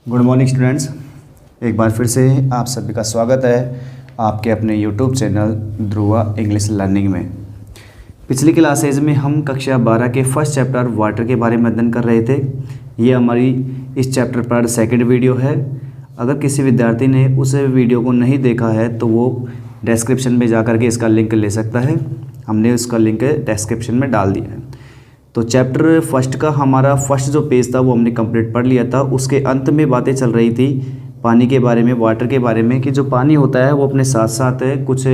Good morning students. एक बार फिर से आप सभी का स्वागत है आपके अपने YouTube channel Dhruva English learning में। पिछली क्लासेज में हम कक्षा 12 के फर्स्ट चैप्टर वाटर के बारे में अध्ययन कर रहे थे। ये हमारी इस चैप्टर पर सेकंड वीडियो है। अगर किसी विद्यार्थी ने उस वीडियो को नहीं देखा है तो वो डिस्क्रिप्शन में जा कर के इसका लिंक ले सकता है। हमने उसका लिंक डिस्क्रिप्शन में डाल दिया है। तो चैप्टर फर्स्ट का हमारा फर्स्ट जो पेज था वो हमने कंप्लीट पढ़ लिया था। उसके अंत में बातें चल रही थी पानी के बारे में, वाटर के बारे में, कि जो पानी होता है वो अपने साथ साथ कुछ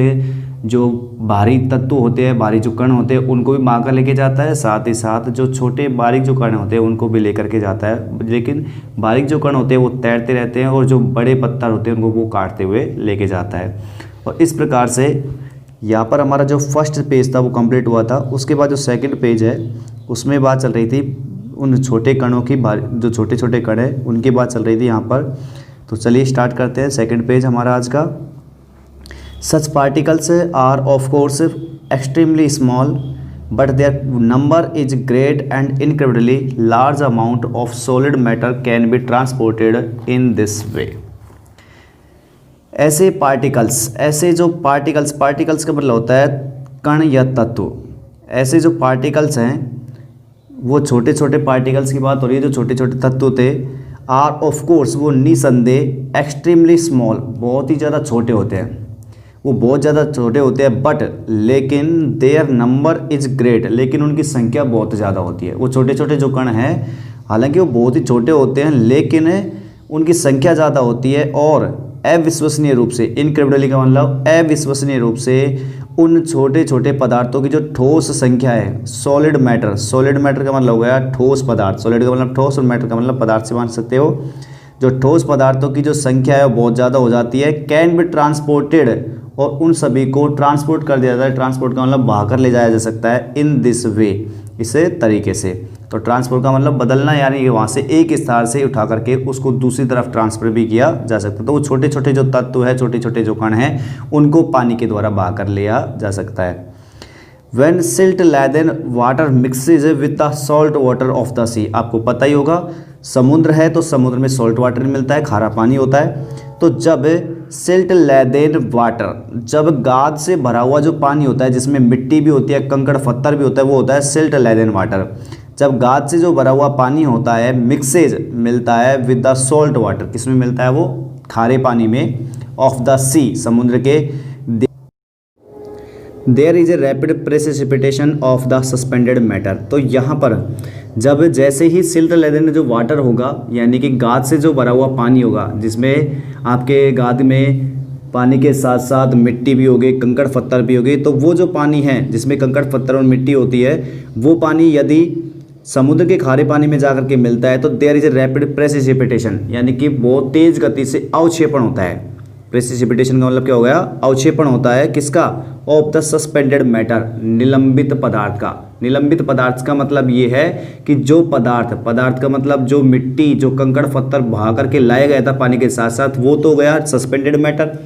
जो भारी तत्व होते हैं, भारी जो कण होते हैं उनको भी मार कर लेके जाता है, साथ ही साथ जो छोटे बारीक जो कण होते हैं उनको भी लेकर के जाता है। लेकिन बारीक जो कण होते हैं वो तैरते रहते हैं और जो बड़े पत्थर होते हैं उनको वो काटते हुए लेके जाता है। और इस प्रकार से यहाँ पर हमारा जो फर्स्ट पेज था वो कंप्लीट हुआ था। उसके बाद जो सेकंड पेज है उसमें बात चल रही थी उन छोटे कणों की, जो छोटे छोटे कण है उनकी बात चल रही थी यहाँ पर। तो चलिए स्टार्ट करते हैं। सेकंड पेज हमारा आज का। Such particles are of course extremely small but their number is great and incredibly large amount of solid matter can be transported in this way. ऐसे पार्टिकल्स, ऐसे जो पार्टिकल्स का मतलब होता है कण या तत्व। ऐसे जो पार्टिकल्स हैं वो छोटे छोटे पार्टिकल्स की बात हो रही है, जो छोटे छोटे तत्व थे। आर ऑफ कोर्स, वो निसंदेह एक्सट्रीमली स्मॉल, बहुत ही ज़्यादा छोटे होते हैं, वो बहुत ज़्यादा छोटे होते हैं। बट लेकिन देयर नंबर इज ग्रेट, लेकिन उनकी संख्या बहुत ज़्यादा होती है। वो छोटे छोटे जो कण हैं हालांकि वो बहुत ही छोटे होते हैं लेकिन उनकी संख्या ज़्यादा होती है। और अविश्वसनीय रूप से, इनक्रेडिबली का मतलब अविश्वसनीय रूप से उन छोटे छोटे पदार्थों की जो ठोस संख्या है, सॉलिड मैटर का मतलब हो गया ठोस पदार्थ। सॉलिड का मतलब ठोस और मैटर का मतलब पदार्थ से मान सकते हो। जो ठोस पदार्थों की जो संख्या है वो बहुत ज़्यादा हो जाती है। कैन बी ट्रांसपोर्टेड, और उन सभी को ट्रांसपोर्ट कर दिया जाता है। ट्रांसपोर्ट का मतलब बहाकर ले जाया जा सकता है इन दिस वे, इस तरीके से। तो ट्रांसपोर्ट का मतलब बदलना, यानी कि वहाँ से एक स्थान से उठा करके उसको दूसरी तरफ ट्रांसफर भी किया जा सकता है। तो वो छोटे छोटे जो तत्व है, छोटे छोटे जो कण हैं उनको पानी के द्वारा बहाकर लिया जा सकता है। When silt laden water mixes with the salt water of the sea, आपको पता ही होगा समुद्र है तो समुद्र में सॉल्ट वाटर मिलता है, खारा पानी होता है। तो जब सिल्ट लैदेन वाटर, जब गाद से भरा हुआ जो पानी होता है जिसमें मिट्टी भी होती है, कंकड़ पत्थर भी होता है, वो होता है सिल्ट लैदेन वाटर। जब गाद से जो भरा हुआ पानी होता है मिक्सेज मिलता है विद द सॉल्ट वाटर, किसमें मिलता है वो खारे पानी में, ऑफ द सी, समुद्र के। There is a rapid precipitation of the suspended matter. तो यहाँ पर जब जैसे ही सिल्ट लेदन जो वाटर होगा, यानी कि गाद से जो भरा हुआ पानी होगा, जिसमें आपके गाद में पानी के साथ साथ मिट्टी भी होगी, कंकड़ पत्थर भी होगी, तो वो जो पानी है जिसमें कंकड़ पत्थर और मिट्टी होती है, वो पानी यदि समुद्र के खारे पानी में जाकर के मिलता है तो there is a rapid precipitation, यानी कि बहुत तेज गति से अवक्षेपण होता है। प्रेसिपिटेशन का मतलब क्या हो गया? अवक्षेपण होता है किसका? ऑफ द सस्पेंडेड मैटर, निलंबित पदार्थ का। निलंबित पदार्थ का मतलब ये है कि जो पदार्थ का मतलब जो मिट्टी, जो कंकड़ पत्थर बहा करके लाया गया था पानी के साथ साथ, वो तो गया सस्पेंडेड मैटर।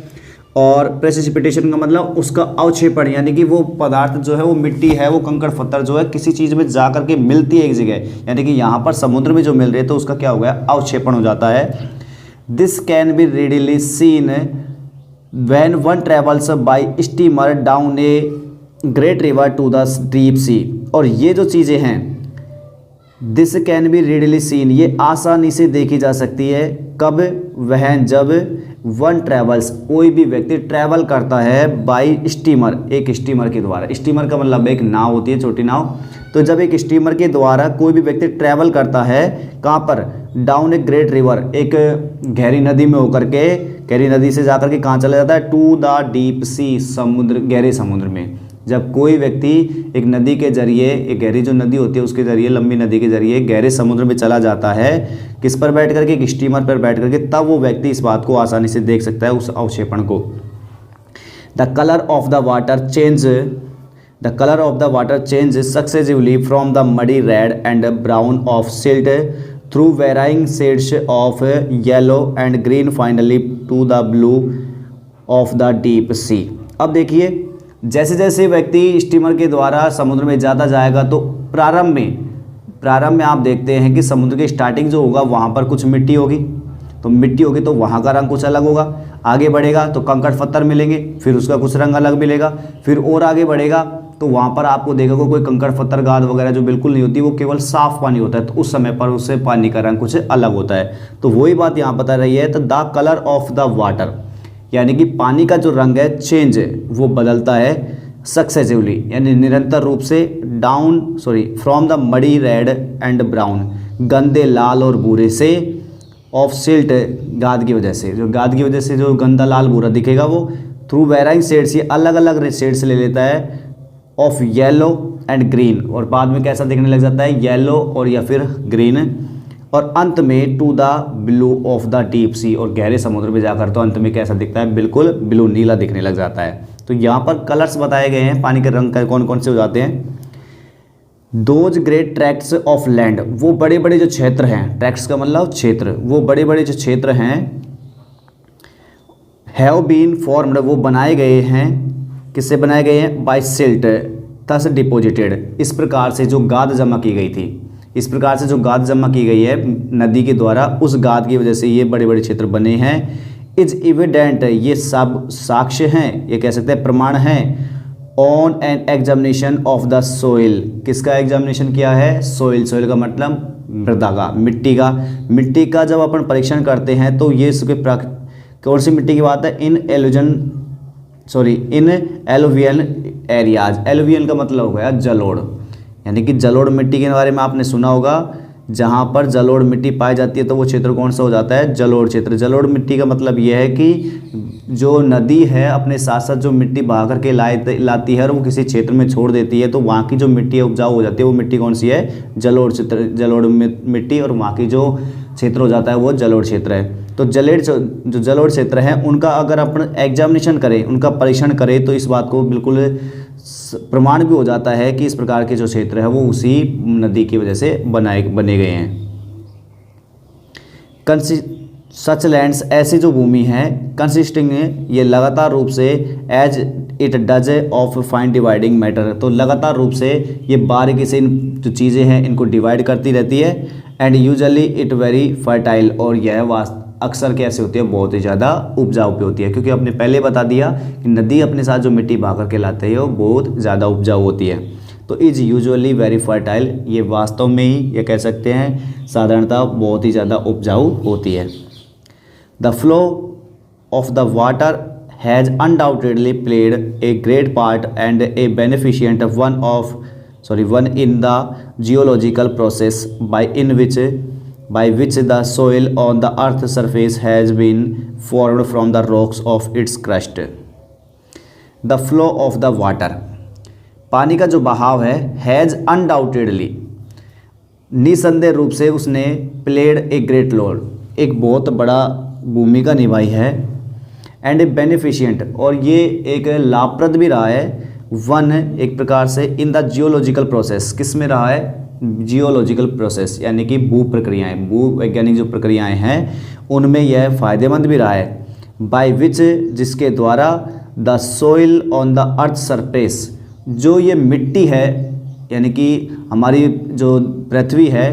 और प्रेसिपिटेशन का मतलब उसका अवक्षेपण, यानी कि वो पदार्थ जो है, वो मिट्टी है, वो कंकड़ पत्थर जो है किसी चीज़ में जा करके मिलती है एक जगह, यानी कि यहाँ पर समुद्र में जो मिल रहे, तो उसका क्या हो गया? अवक्षेपण हो जाता है। This can be readily seen when one travels by steamer down a great river to the deep sea। और ये जो चीज़ें हैं, this can be readily seen, ये आसानी से देखी जा सकती है। कब? वह जब वन ट्रैवल्स, कोई भी व्यक्ति ट्रैवल करता है बाई स्टीमर, एक स्टीमर के द्वारा। स्टीमर का मतलब एक नाव होती है, छोटी नाव। तो जब एक स्टीमर के द्वारा कोई भी व्यक्ति ट्रैवल करता है, कहाँ पर? डाउन ए ग्रेट रिवर, एक गहरी नदी में होकर के, गहरी नदी से जाकर के कहाँ चला जाता है? टू द डीप सी, समुद्र, गहरे समुद्र में। जब कोई व्यक्ति एक नदी के जरिए, एक गहरी जो नदी होती है उसके जरिए, लंबी नदी के जरिए गहरे समुद्र में चला जाता है, किस पर बैठ करके? एक स्टीमर पर बैठ करके, तब वो व्यक्ति इस बात को आसानी से देख सकता है, उस अवक्षेपण को। The colour of the water change, the colour of the water change successively from the muddy red and brown of silt through varying shades of yellow and green finally to the blue of the deep sea. अब देखिए, जैसे जैसे व्यक्ति steamer के द्वारा समुद्र में ज़्यादा जाएगा तो प्रारंभ में आप देखते हैं कि समुद्र की स्टार्टिंग जो होगा वहाँ पर कुछ मिट्टी होगी, तो मिट्टी होगी तो वहाँ का रंग कुछ अलग होगा। आगे बढ़ेगा तो कंकड़ पत्थर मिलेंगे, फिर उसका कुछ रंग अलग मिलेगा। फिर और आगे बढ़ेगा तो वहाँ पर आपको देखोगे कोई कंकड़ पत्थर गाद वगैरह जो बिल्कुल नहीं होती, वो केवल साफ पानी होता है, तो उस समय पर उससे पानी का रंग कुछ अलग होता है। तो वही बात यहाँ बता रही है। तो the colour of the water, यानी कि पानी का जो रंग है चेंज वो बदलता है सक्सेसिवली, यानी निरंतर रूप से from the muddy red and brown, गंदे लाल और भूरे से, ऑफ सिल्ट गाद की वजह से, जो गाद की वजह से जो गंदा लाल भूरा दिखेगा वो, थ्रू वेराइंग शेड्स, ये अलग अलग शेड्स ले लेता है, ऑफ येलो एंड ग्रीन, और बाद में कैसा दिखने लग जाता है, येलो और या फिर ग्रीन, और अंत में to the blue of the deep sea, और गहरे समुद्र में जाकर तो अंत में कैसा दिखता है, बिल्कुल ब्लू नीला दिखने लग जाता है। तो यहाँ पर कलर्स बताए गए हैं पानी के रंग का कौन कौन से हो जाते हैं। Those great tracts of land, वो बड़े बड़े जो क्षेत्र हैं, ट्रैक्ट्स का मतलब क्षेत्र, वो बड़े बड़े जो क्षेत्र हैं, हैव बीन फॉर्म्ड, वो बनाए गए हैं, किससे बनाए गए हैं, बाय सिल्ट, थस डिपोजिटेड, इस प्रकार से जो गाद जमा की गई थी, इस प्रकार से जो गाद जमा की गई है नदी के द्वारा, उस गाद की वजह से ये बड़े बड़े क्षेत्र बने हैं। इज एविडेंट, ये सब साक्ष्य हैं, ये कह सकते हैं प्रमाण हैं, on an examination of the soil, किसका एग्जामिनेशन किया है, सोइल, सोइल का मतलब मृदा का, मिट्टी का जब अपन परीक्षण करते हैं तो ये इसके कौन सी मिट्टी की बात है, इन एलुवियल एरियाज, एलुवियल का मतलब हो गया जलोढ़, यानी कि जलोढ़ मिट्टी के बारे में आपने सुना होगा, जहाँ पर जलोढ़ मिट्टी पाई जाती है तो वो क्षेत्र कौन सा हो जाता है, जलोढ़ क्षेत्र। जलोढ़ मिट्टी का मतलब ये है कि जो नदी है अपने साथ साथ जो मिट्टी बहा करके लाती है और वो किसी क्षेत्र में छोड़ देती है, तो वहाँ की जो मिट्टी उपजाऊ हो जाती है वो मिट्टी कौन सी है, जलोढ़ क्षेत्र, जलोढ़ मिट्टी, और वहाँ की जो क्षेत्र हो जाता है वो जलोढ़ क्षेत्र है। तो जो जलोढ़ क्षेत्र है उनका अगर अपन एग्जामिनेशन करें, उनका परीक्षण करें, तो इस बात को बिल्कुल प्रमाण भी हो जाता है कि इस प्रकार के जो क्षेत्र है वो उसी नदी की वजह से बने गए हैं। सच लैंड्स, ऐसी जो भूमि है, कंसिस्टिंग, ये लगातार रूप से, as it does of fine dividing matter, तो लगातार रूप से ये बारीकी से इन जो चीज़ें हैं इनको डिवाइड करती रहती है, and usually it very fertile, और यह अक्सर कैसे होती है, बहुत ही ज़्यादा उपजाऊ पे होती है, क्योंकि आपने पहले बता दिया कि नदी अपने साथ जो मिट्टी बहा करके लाते हैं वो बहुत ज़्यादा उपजाऊ होती है। तो इज यूजुअली वेरी फर्टाइल, ये वास्तव में ही ये कह सकते हैं साधारणतः बहुत ही ज़्यादा उपजाऊ होती है। The flow of the water has undoubtedly played a great part and A beneficent one in the geological process by which the soil on the earth's surface has been formed from the rocks of its crust. The flow of the water, पानी का जो बहाव है, has undoubtedly, निसंदेह रूप से उसने played a great role, एक बहुत बड़ा भूमिका निभाई है, एंड ए बेनिफिशिएंट, और ये एक लाभप्रद भी रहा है, वन एक प्रकार से, इन द जियोलॉजिकल प्रोसेस, किस में रहा है, जियोलॉजिकल प्रोसेस, यानी कि भूवैज्ञानिक जो प्रक्रियाएं हैं उनमें यह फ़ायदेमंद भी रहा है, बाय विच, जिसके द्वारा, the soil on the earth surface, जो ये मिट्टी है, यानी कि हमारी जो पृथ्वी है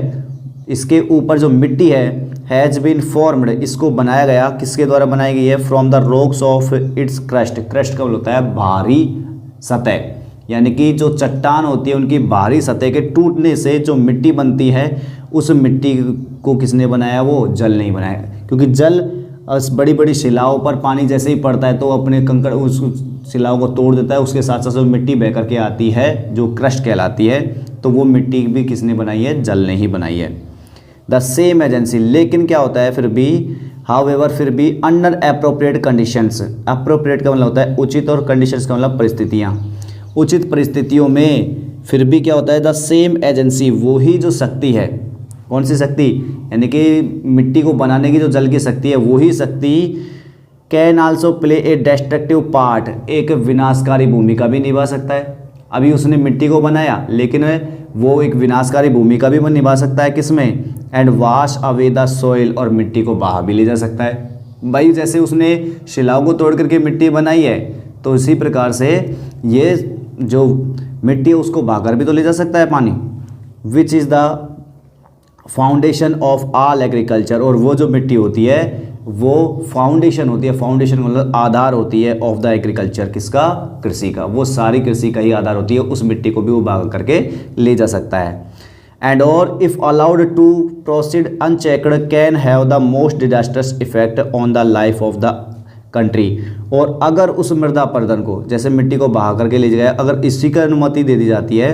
इसके ऊपर जो मिट्टी है, हैज़ बीन फॉर्म्ड, इसको बनाया गया, किसके द्वारा बनाई गई है, from the rocks of its crust, crust का मतलब होता है बाहरी सतह, यानी कि जो चट्टान होती है उनकी बाहरी सतह के टूटने से जो मिट्टी बनती है, उस मिट्टी को किसने बनाया, वो जल नहीं बनाया, क्योंकि जल बड़ी बड़ी शिलाओं पर पानी जैसे ही पड़ता है तो अपने कंकड़ उस शिलाओं को तोड़ देता है, उसके साथ साथ जो मिट्टी बह करके आती है जो क्रस्ट कहलाती है, तो वो मिट्टी भी किसने बनाई है, जल ने ही बनाई है। द सेम एजेंसी, लेकिन क्या होता है फिर भी, हाउएवर, फिर भी, अंडर एप्रोप्रिएट कंडीशंस, एप्रोप्रिएट का मतलब होता है उचित, और कंडीशंस का मतलब परिस्थितियाँ, उचित परिस्थितियों में फिर भी क्या होता है, द सेम एजेंसी, वही जो शक्ति है, कौन सी शक्ति, यानी कि मिट्टी को बनाने की जो जल की शक्ति है, वही शक्ति can also play A destructive part, एक विनाशकारी भूमिका भी निभा सकता है। अभी उसने मिट्टी को बनाया लेकिन वो एक विनाशकारी भूमिका भी निभा सकता है, किसमें, and wash away the soil, और मिट्टी को बहा भी ले जा सकता है। भाई जैसे उसने शिलाओं को तोड़ करके मिट्टी बनाई है, तो इसी प्रकार से ये जो मिट्टी है उसको बहाकर भी तो ले जा सकता है पानी, which is the foundation of all agriculture, और वो जो मिट्टी होती है वो फाउंडेशन होती है, फाउंडेशन मतलब आधार होती है ऑफ द एग्रीकल्चर, किसका, कृषि का, वो सारी कृषि का ही आधार होती है, उस मिट्टी को भी वो भाग करके ले जा सकता है। एंड और if allowed to proceed unchecked can have the most disasters effect on the life of the country, और अगर उस मृदा अपरदन को, जैसे मिट्टी को बहा करके ले जाए, अगर इसी की अनुमति दे दी जाती है,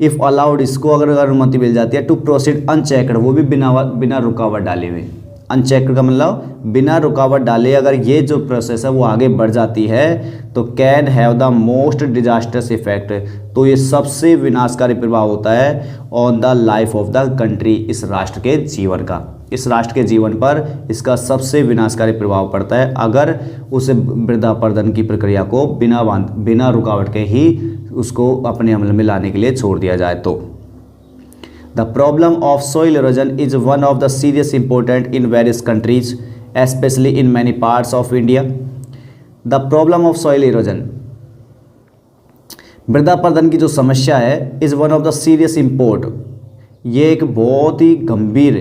इफ़ अलाउड, इसको अगर अनुमति मिल जाती है, टू प्रोसीड अनचेक्ड, वो भी बिना रुकावट डाले हुए, अनचेक्ड का मतलब बिना रुकावट डाले अगर ये जो प्रोसेस है वो आगे बढ़ जाती है, तो can have the most disasters effect, तो ये सबसे विनाशकारी प्रभाव होता है on the life of the country, इस राष्ट्र के जीवन का, इस राष्ट्र के जीवन पर इसका सबसे विनाशकारी प्रभाव पड़ता है अगर उस मृदा अपरदन की प्रक्रिया को बिना रुकावट के ही उसको अपने अमल में लाने के लिए छोड़ दिया जाए तो। The problem of soil erosion is one of the serious important in various countries, especially in many parts of India. The problem of soil erosion, मृदा अपरदन की जो समस्या है, is one of the serious import, ये एक बहुत ही गंभीर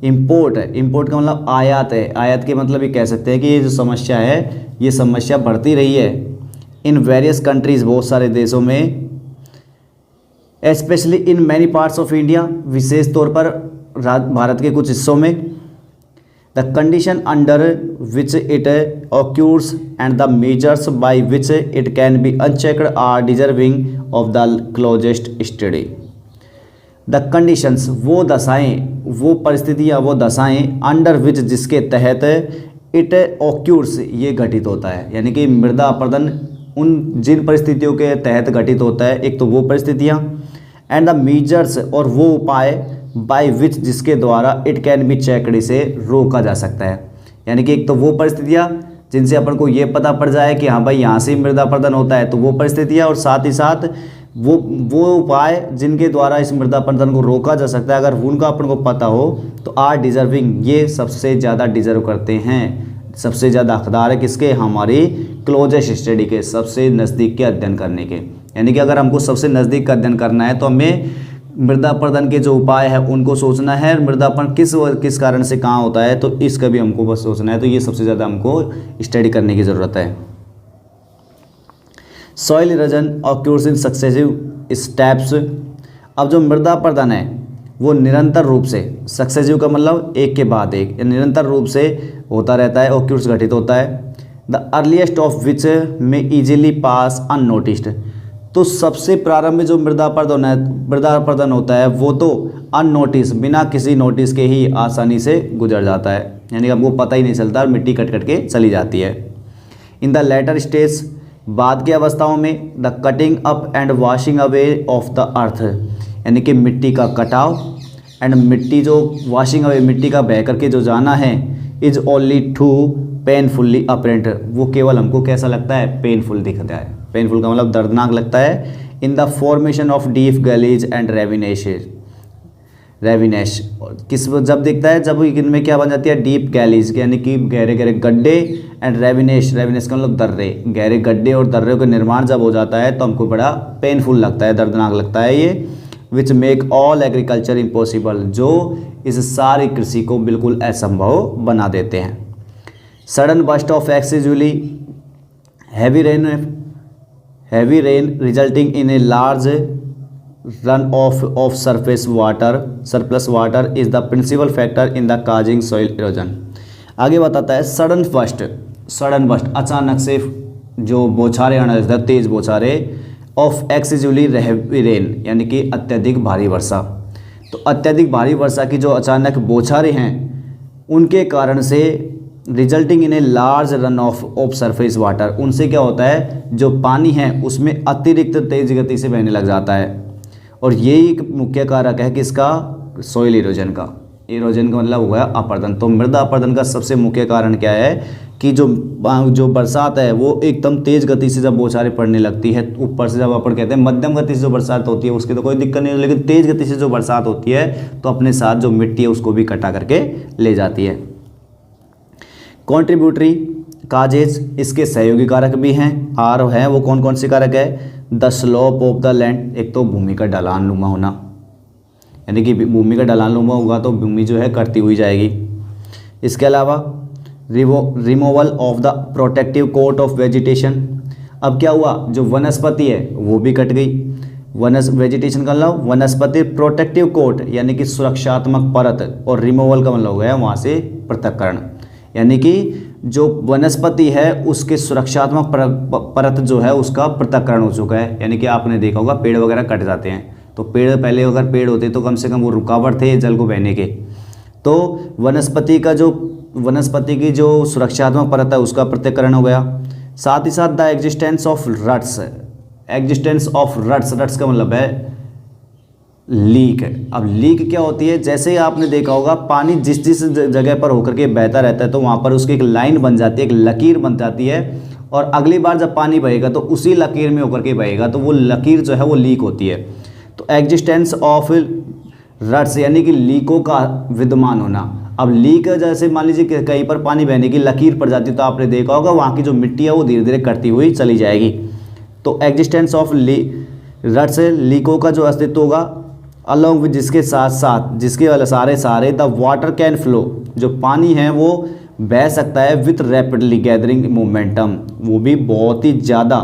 इम्पोर्ट है। इम्पोर्ट का मतलब आयात है, आयात के मतलब ये कह सकते हैं कि ये जो समस्या है ये समस्या बढ़ती रही है इन वेरियस कंट्रीज़, बहुत सारे देशों में, especially in many parts of India, विशेष तौर पर भारत के कुछ हिस्सों में। The condition under which it occurs and the measures by which it can be unchecked are deserving of the closest study. The conditions, वो दशाएं, वो परिस्थितियाँ, वो दशाएं, अंडर विच, जिसके तहत, इट ऑक्यूर्स, ये घटित होता है, यानी कि मृदा अपरदन उन जिन परिस्थितियों के तहत घटित होता है, एक तो वो परिस्थितियाँ, एंड द मेजर्स, और वो उपाय, बाय विच, जिसके द्वारा इट कैन बी चेक्ड, इसे रोका जा सकता है। यानी कि एक तो वो परिस्थितियाँ जिनसे अपन को ये पता पड़ जाए कि हाँ भाई यहाँ से मृदा अपरदन होता है, तो वो परिस्थितियाँ, और साथ ही साथ वो उपाय जिनके द्वारा इस मृदा अपरदन को रोका जा सकता है, अगर उनका अपन को पता हो तो आर डिजर्विंग, ये सबसे ज़्यादा डिजर्व करते हैं, सबसे ज़्यादा हकदार है किसके, हमारी क्लोजेस्ट स्टडी के, सबसे नज़दीक के अध्ययन करने के। यानी कि अगर हमको सबसे नज़दीक का अध्ययन करना है तो हमें मृदा अपरदन के जो उपाय है उनको सोचना है, मृदा अपरदन किस कारण से कहाँ होता है, तो इसका भी हमको बस सोचना है, तो ये सबसे ज़्यादा हमको स्टडी करने की ज़रूरत है। Soil erosion occurs in successive steps, अब जो मृदा अपरदन है वो निरंतर रूप से, सक्सेसिव का मतलब एक के बाद एक, निरंतर रूप से होता रहता है, ऑक्यूर्स घटित होता है। द अर्लीस्ट ऑफ विच में ईजिली पास अननोटिस्ड, तो सबसे प्रारंभ में जो मृदा अपरदन होता है वो तो अननोटिस, बिना किसी नोटिस के ही आसानी से गुजर जाता है, यानी कि हमको पता ही नहीं चलता और मिट्टी कट कट के चली जाती है। इन द लेटर स्टेज, बाद की अवस्थाओं में, the cutting up and washing away of the earth, यानी कि मिट्टी का कटाव एंड मिट्टी जो वॉशिंग अवे, मिट्टी का बह करके जो जाना है, इज ओनली टू पेनफुल्ली अपरेंट, वो केवल हमको कैसा लगता है, पेनफुल दिखता है, पेनफुल का मतलब दर्दनाक लगता है। In the formation of deep gullies and ravines, किस जब दिखता है, जब इनमें क्या बन जाती है, डीप गैलीज, यानी कि गहरे गहरे गड्ढे, एंड रेविनेश का मतलब दर्रे, गहरे गड्ढे और दर्रे का निर्माण जब हो जाता है तो हमको बड़ा पेनफुल लगता है, दर्दनाक लगता है ये। Which make all agriculture impossible, जो इस सारी कृषि को बिल्कुल असंभव बना देते हैं। Sudden burst of excessively heavy rain resulting in a large run off of surplus water is the principal factor in the causing soil erosion। आगे बताता है सडन बस्ट, अचानक से जो बौछारें आना लगता है, तेज बौछारें, ऑफ एक्सेसिवली हेवी रेन, यानी कि अत्यधिक भारी वर्षा। तो अत्यधिक भारी वर्षा की जो अचानक बौछारें हैं उनके कारण से resulting in a large run of surface water, उनसे क्या होता है, जो पानी है उसमें अतिरिक्त तेज गति से बहने लग जाता है, और यही एक मुख्य कारक है किसका, सॉइल इरोजन का। इरोजन का मतलब हुआ अपरदन। तो मृदा अपरदन का सबसे मुख्य कारण क्या है कि जो बरसात है वो एकदम तेज गति से जब बौछारें पड़ने लगती है, ऊपर से जब अपन कहते हैं मध्यम गति से जो बरसात होती है उसकी तो कोई दिक्कत नहीं है, लेकिन तेज गति से जो बरसात होती है तो अपने साथ जो मिट्टी है उसको भी कटा करके ले जाती है। कॉन्ट्रीब्यूटरी काजेज, इसके सहयोगी कारक भी हैं, आर हैं, वो कौन कौन से कारक है, the slope of the land, एक तो भूमि का ढलान नुमा होना, यानी कि भूमि का ढलानुमा होगा तो भूमि जो है कटती हुई जाएगी। इसके अलावा removal of the protective coat of vegetation. अब क्या हुआ, जो वनस्पति है वो भी कट गई। वेजिटेशन का मतलब वनस्पति प्रोटेक्टिव कोट यानी कि सुरक्षात्मक परत, और रिमूवल का मतलब हो गया वहाँ से पृथक्करण, यानी कि जो वनस्पति है उसके सुरक्षात्मक परत जो है उसका पृथक्करण हो चुका है। यानी कि आपने देखा होगा पेड़ वगैरह कट जाते हैं, तो पेड़ पहले अगर पेड़ होते तो कम से कम वो रुकावट थे जल को बहने के, तो वनस्पति की जो सुरक्षात्मक परत है उसका पृथक्करण हो गया। साथ ही साथ द एग्जिस्टेंस ऑफ रट्स, रट्स का मतलब है लीक। अब लीक क्या होती है, जैसे ही आपने देखा होगा पानी जिस जिस जगह पर होकर के बहता रहता है तो वहाँ पर उसकी एक लाइन बन जाती है, एक लकीर बन जाती है, और अगली बार जब पानी बहेगा तो उसी लकीर में होकर के बहेगा, तो वो लकीर जो है वो लीक होती है। तो एग्जिस्टेंस ऑफ रट्स यानी कि लीकों का विद्यमान होना। अब लीक जैसे मान लीजिए कहीं पर पानी बहने की लकीर पड़ जाती है तो आपने देखा होगा वहाँ की जो मिट्टी है वो धीरे धीरे कटती हुई चली जाएगी। तो एग्जिस्टेंस ऑफ रट्स, लीकों का जो अस्तित्व होगा, अलॉन्ग विद जिसके साथ साथ जिसके वाले सारे द वाटर कैन फ्लो, जो पानी है वो बह सकता है विथ रैपिडली गैदरिंग मोमेंटम, वो भी बहुत ही ज़्यादा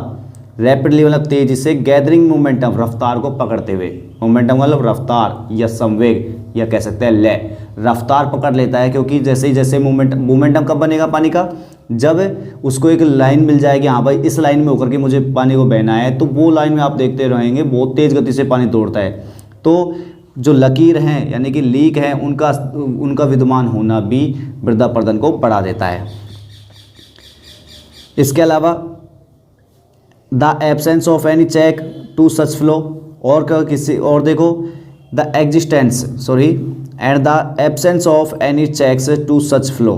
रैपिडली मतलब तेजी से, गैदरिंग मोमेंटम रफ्तार को पकड़ते हुए, मोमेंटम मतलब रफ्तार या संवेग या कह सकते हैं लय, रफ्तार पकड़ लेता है। क्योंकि जैसे ही जैसे मोमेंटम कब बनेगा पानी का, जब उसको एक लाइन मिल जाएगी, हाँ भाई इस लाइन में होकर के मुझे पानी को बहना है, तो वो लाइन में आप देखते रहेंगे बहुत तेज़ गति से पानी दौड़ता है। तो जो लकीर हैं यानी कि लीक हैं उनका विद्यमान होना भी मृदा अपरदन को बढ़ा देता है। इसके अलावा the absence of any check to such flow, और देखो the existence and the absence of any checks to such flow,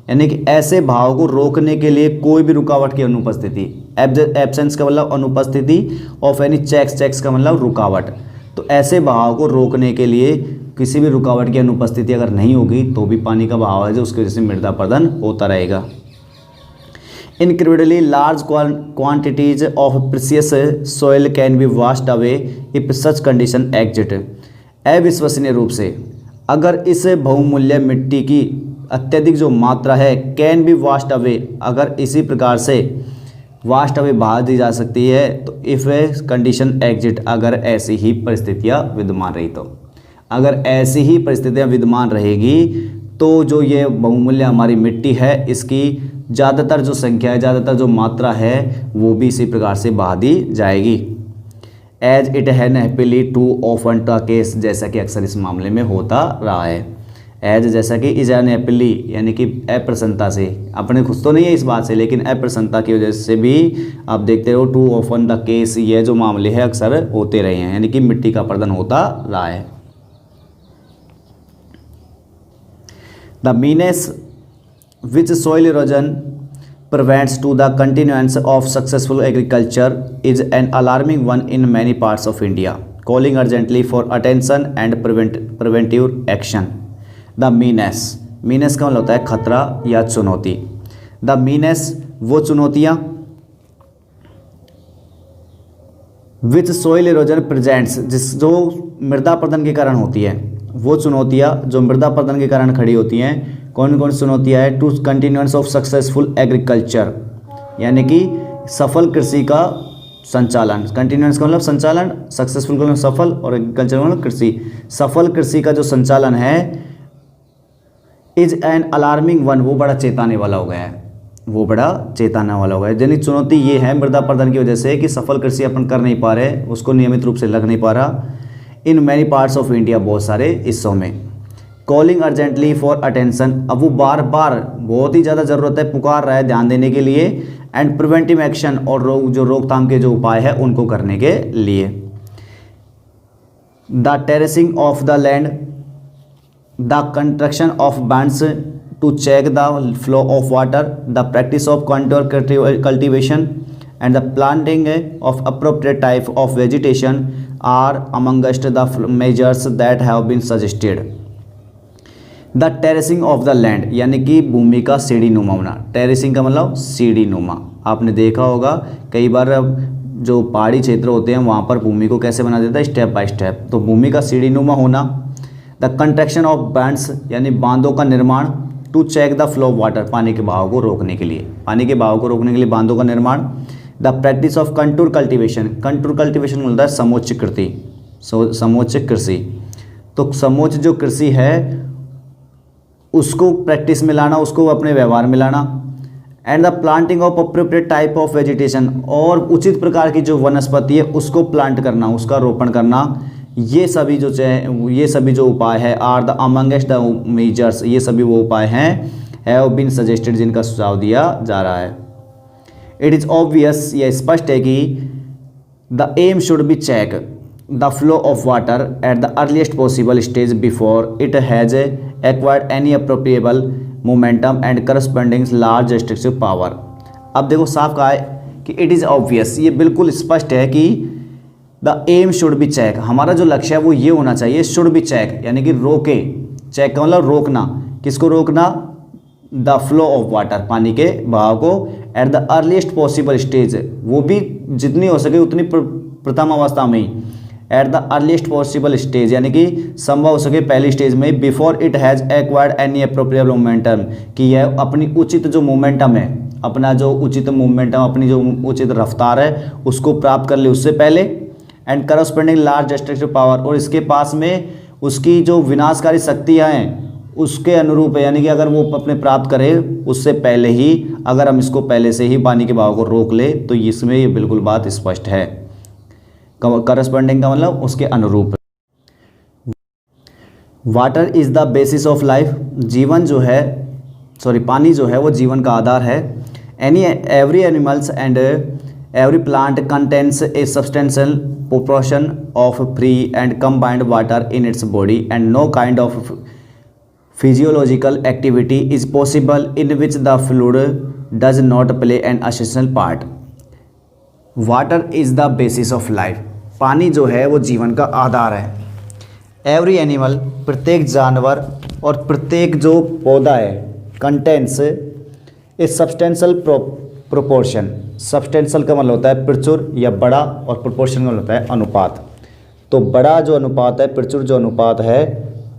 यानी कि ऐसे भाव को रोकने के लिए कोई भी रुकावट की अनुपस्थिति। एब्सेंस का मतलब अनुपस्थिति, ऑफ एनी चेक्स का मतलब रुकावट। तो ऐसे बहाव को रोकने के लिए किसी भी रुकावट की अनुपस्थिति अगर नहीं होगी तो भी पानी का बहाव है जो उसकी वजह से मृदा अपरदन होता रहेगा। Incredibly large quantities of precious soil can be washed away if such condition exist। अविश्वसनीय रूप से अगर इस बहुमूल्य मिट्टी की अत्यधिक जो मात्रा है कैन बी वाश्ड अवे, अगर इसी प्रकार से वाश्ड अवे बहा दी जा सकती है, तो इफ़ ए कंडीशन एग्जिट, अगर ऐसी ही परिस्थितियाँ विद्यमान रही, तो अगर ऐसी ही परिस्थितियाँ विद्यमान रहेगी तो जो ये बहुमूल्य हमारी मिट्टी है इसकी ज़्यादातर जो संख्या है, ज़्यादातर जो मात्रा है वो भी इसी प्रकार से बहा दी जाएगी। As it has happily too often the case, जैसा कि अक्सर इस मामले में होता रहा है। एज जैसा कि इज एन हैप्पीली यानी कि अप्रसन्नता से, अपने खुश तो नहीं है इस बात से लेकिन अप्रसन्नता की वजह से भी आप देखते हो टू ऑफन द केस, ये जो मामले हैं अक्सर होते रहे हैं, यानी कि मिट्टी का अपरदन होता रहा है। The menace which soil erosion prevents to the continuance of successful agriculture is an alarming one in many parts of India, calling urgently for attention and preventive action। The menace का मतलब होता है खतरा या चुनौती। The menace वो चुनौतियाँ which soil erosion presents, जो मृदा अपरदन के कारण होती है, वो चुनौतियाँ जो मृदा अपरदन के कारण खड़ी होती हैं, कौन कौन चुनौतियाँ है? To continuance of successful agriculture, यानी कि सफल कृषि का संचालन। कंटिन्यूएंस का मतलब संचालन, सक्सेसफुल का मतलब सफल, और एग्रीकल्चर का मतलब कृषि। सफल कृषि का जो संचालन है इज एन अलार्मिंग वन, वो बड़ा चेताने वाला हो गया है, वो बड़ा चेताने वाला हो गया है। यानी चुनौती ये है मृदा अपरदन की वजह से कि सफल कृषि अपन कर नहीं पा रहे, उसको नियमित रूप से लग नहीं पा रहा इन मैनी पार्ट्स ऑफ इंडिया, बहुत सारे हिस्सों में। कॉलिंग अर्जेंटली फॉर अटेंशन, अब वो बार बार बहुत ही ज़्यादा ज़रूरत है, पुकार रहा है ध्यान देने के लिए। एंड प्रिवेंटिव एक्शन, और रोकथाम के जो उपाय है उनको करने के लिए। The terracing of the land, the construction of bunds to check the flow of water, the practice of control cultivation and the planting of appropriate type of vegetation are amongst the measures that have been suggested। The terracing of the land, यानी कि भूमि का सीढ़ी नुमा होना। Terracing का मतलब सीढ़ी नुमा, आपने देखा होगा कई बार जो पहाड़ी क्षेत्र होते हैं वहाँ पर भूमि को कैसे बना देता है, स्टेप बाय स्टेप। तो भूमि का सीढ़ी नुमा होना, द कंट्रैक्शन ऑफ बैंड्स यानी बांधों का निर्माण, to check the flow of water पानी के बहाव को रोकने के लिए, पानी के बहाव को रोकने के लिए बांधों का निर्माण। The practice of contour cultivation, contour cultivation बोलता है समोच्च कृषि, समोच्च कृषि। तो समोच्च जो कृषि है उसको प्रैक्टिस में लाना, उसको अपने व्यवहार में लाना। And the planting of appropriate type of vegetation, और उचित प्रकार की जो वनस्पति है उसको प्लांट करना, उसका रोपण करना। ये सभी जो उपाय है are the amongst the measures, ये सभी वो उपाय हैं हैव बीन सजेस्टेड जिनका सुझाव दिया जा रहा है। इट इज़ ऑब्वियस, यह स्पष्ट है कि the aim should be check the flow of water at the earliest possible stage before it has acquired any appropriable momentum and corresponding large destructive power. अब देखो साफ कहा है कि इट इज़ ऑब्वियस, ये बिल्कुल स्पष्ट है कि the aim should be check, हमारा जो लक्ष्य है वो ये होना चाहिए, शुड बी चेक यानी कि रोके, चेक का मतलब रोकना, किसको रोकना, द फ्लो ऑफ वाटर पानी के बहाव को at the earliest possible stage, वो भी जितनी हो सके उतनी प्रथम अवस्था में ही, at the earliest possible stage यानी कि संभव हो सके पहली स्टेज में, before it has acquired any appropriate momentum, कि यह अपनी उचित जो मोमेंटम है, अपना जो उचित मोमेंटम, अपनी जो उचित रफ्तार है उसको प्राप्त कर ले उससे पहले। And corresponding large destructive power, और इसके पास में उसकी जो विनाशकारी शक्तियाँ हैं उसके अनुरूप है, यानी कि अगर वो अपने प्राप्त करे उससे पहले ही, अगर हम इसको पहले से ही पानी के बहाव को रोक ले तो इसमें ये बिल्कुल बात स्पष्ट है। करस्पॉन्डिंग का मतलब उसके अनुरूप। Water is the basis of life, जीवन जो है पानी जो है वो जीवन का आधार है। Every animals and every plant contains A substantial proportion of free and combined water in its body, and no kind of physiological activity is possible in which the fluid does not play an essential part. Water is the basis of life. पानी जो है वो जीवन का आधार है। Every animal, प्रत्येक जानवर और प्रत्येक जो पौधा है, कंटेंट्स ए सब्सटेंशियल प्रोपोर्शन, सब्सटेंशियल का मतलब होता है प्रचुर या बड़ा, और प्रोपोर्शन का मतलब होता है अनुपात। तो बड़ा जो अनुपात है, प्रचुर जो अनुपात है,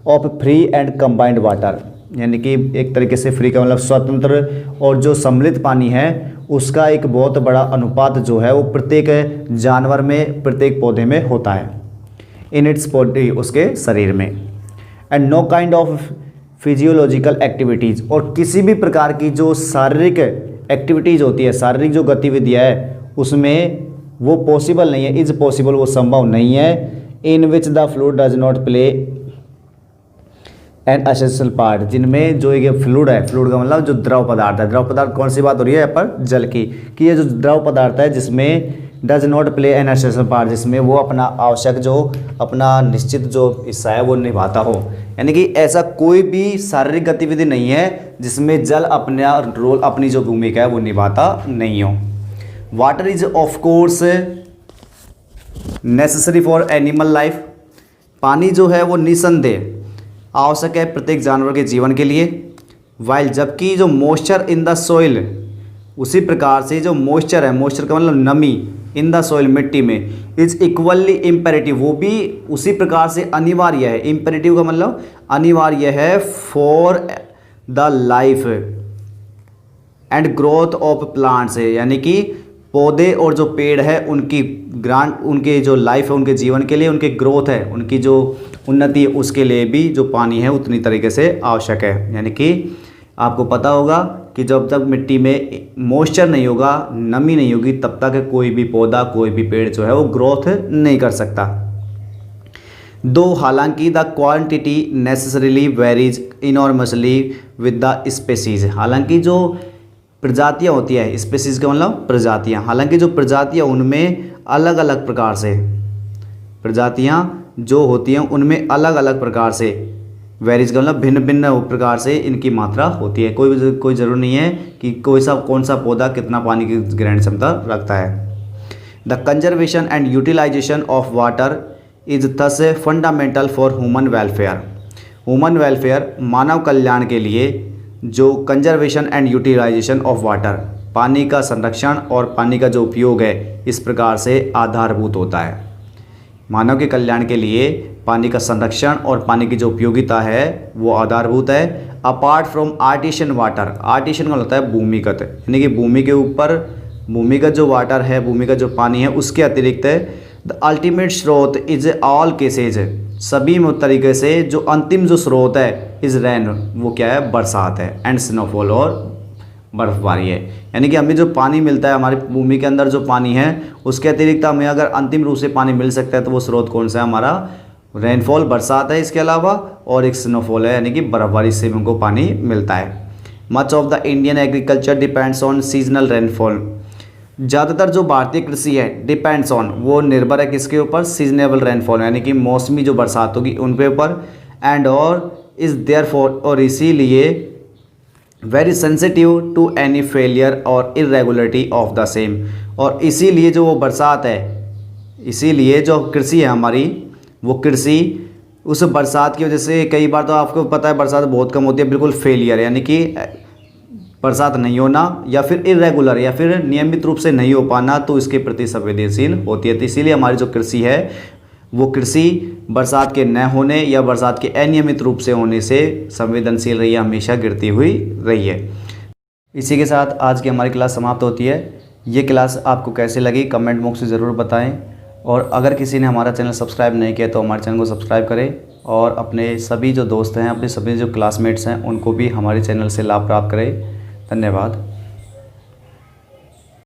of free and combined water, यानी कि एक तरीके से फ्री का मतलब स्वतंत्र और जो सम्मिलित पानी है उसका एक बहुत बड़ा अनुपात जो है वो प्रत्येक जानवर में, प्रत्येक पौधे में होता है, इन इट्स बॉडी, उसके शरीर में। And know kind of physiological activities, और किसी भी प्रकार की जो शारीरिक एक्टिविटीज़ होती है, शारीरिक जो गतिविधियाँ है उसमें वो पॉसिबल नहीं है, इज़ पॉसिबल, वो संभव नहीं है, in which the fluid does not play an essential part, जिनमें जो ये फ्लूइड है, फ्लूइड का मतलब जो द्रव पदार्थ है, द्रव पदार्थ कौन सी बात हो रही है यहाँ पर, जल की, कि ये जो द्रव पदार्थ है जिसमें does not play an essential part, जिसमें वो अपना आवश्यक जो अपना निश्चित जो हिस्सा है वो निभाता हो, यानी कि ऐसा कोई भी शारीरिक गतिविधि नहीं है जिसमें जल अपना रोल, अपनी जो भूमिका है वो निभाता नहीं हो। Water is of course necessary for animal life, पानी जो है वो निसंदेह आवश्यक है प्रत्येक जानवर के जीवन के लिए। वाइल, जबकि जो मॉइस्चर इन द सॉइल, उसी प्रकार से जो मॉइस्चर है, मॉइस्चर का मतलब नमी, इन द सॉइल मिट्टी में, इज इक्वली इम्पेरेटिव, वो भी उसी प्रकार से अनिवार्य है। इम्पेरेटिव का मतलब अनिवार्य है for the life and growth of plants है, यानी कि पौधे और जो पेड़ है उनकी उनके जो लाइफ है, उनके जीवन के लिए, उनके ग्रोथ है, उनकी जो उन्नति है, उसके लिए भी जो पानी है उतनी तरीके से आवश्यक है। यानी कि आपको पता होगा कि जब तक मिट्टी में मॉइस्चर नहीं होगा, नमी नहीं होगी, तब तक कोई भी पौधा, कोई भी पेड़ जो है वो ग्रोथ नहीं कर सकता। दो हालांकि the quantity necessarily varies enormously with the species, हालांकि जो प्रजातियाँ होती है, स्पेसीज का मतलब प्रजातियाँ, हालांकि जो प्रजातियाँ उनमें अलग अलग प्रकार से, प्रजातियाँ जो होती हैं उनमें अलग अलग प्रकार से, वेरीज का मतलब भिन्न भिन्न प्रकार से इनकी मात्रा होती है। कोई ज़रूर नहीं है कि कौन सा पौधा कितना पानी की ग्रहण क्षमता रखता है। The conservation and utilisation of water is thus fundamental for human welfare, human welfare मानव कल्याण के लिए जो conservation and utilisation of water, पानी का संरक्षण और पानी का जो उपयोग है, इस प्रकार से आधारभूत होता है। मानव के कल्याण के लिए पानी का संरक्षण और पानी की जो उपयोगिता है वो आधारभूत है। Apart from artisan water, artisan का होता है भूमिगत, यानी कि भूमि के ऊपर भूमिगत जो वाटर है, भूमिगत जो पानी है उसके अतिरिक्त द अल्टीमेट स्रोत इज ऑल केसेज, सभी तरीके से जो अंतिम जो स्रोत है इज रैन, वो क्या है, बरसात है, एंड स्नोफॉल, और बर्फबारी है। यानी कि हमें जो पानी मिलता है, हमारी भूमि के अंदर जो पानी है उसके अतिरिक्त हमें अगर अंतिम रूप से पानी मिल सकता है तो वो स्रोत कौन सा है, हमारा रेनफॉल, बरसात है, इसके अलावा और एक स्नोफॉल है, यानी कि बर्फबारी से हमको पानी मिलता है। Much of the Indian agriculture depends on seasonal rainfall, ज़्यादातर जो भारतीय कृषि है डिपेंड्स ऑन, वो निर्भर है किसके ऊपर, सीजनेबल रेनफॉल, यानी कि मौसमी जो बरसात होगी उनके ऊपर, एंड और इज़ देयरफॉर, और इसीलिए very sensitive to any failure और इरेगुलरिटी ऑफ द सेम, और इसीलिए जो वो बरसात है, इसीलिए जो कृषि है हमारी, वो कृषि उस बरसात की वजह से कई बार तो आपको पता है बरसात बहुत कम होती है, बिल्कुल फेलियर, यानी कि बरसात नहीं होना, या फिर इरेगुलर, या फिर नियमित रूप से नहीं हो पाना, तो इसके प्रति संवेदनशील होती है। तो इसीलिए हमारी जो कृषि है वो कृषि बरसात के न होने या बरसात के अनियमित रूप से होने से संवेदनशील रही है, हमेशा गिरती हुई रही है। इसी के साथ आज की हमारी क्लास समाप्त होती है। ये क्लास आपको कैसे लगी कमेंट बॉक्स में ज़रूर बताएं, और अगर किसी ने हमारा चैनल सब्सक्राइब नहीं किया तो हमारे चैनल को सब्सक्राइब करें, और अपने सभी जो दोस्त हैं, अपने सभी जो क्लासमेट्स हैं उनको भी हमारे चैनल से लाभ प्राप्त करें। धन्यवाद।